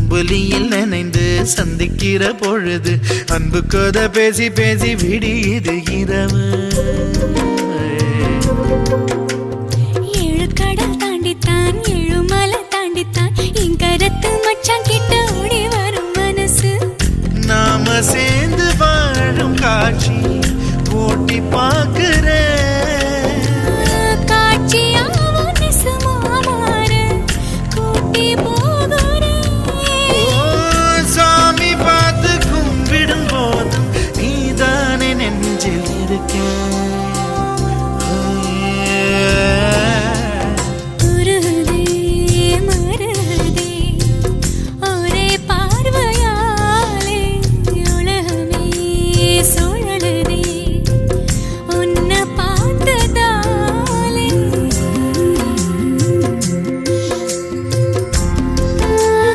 அம்புலியில் நினைந்து சந்திக்கிற பொழுது அன்பு கதை பேசி பேசி விடியுது இரவு. ஏழு கடல் தாண்டித்தான் ஏழு மலை தாண்டித்தான் என் கருத்து மச்சான் கிட்ட ஓடி வரும் மனசு. நாம சேர்ந்து வாழும் காட்சி ஓட்டி பார்க்கிறேன்.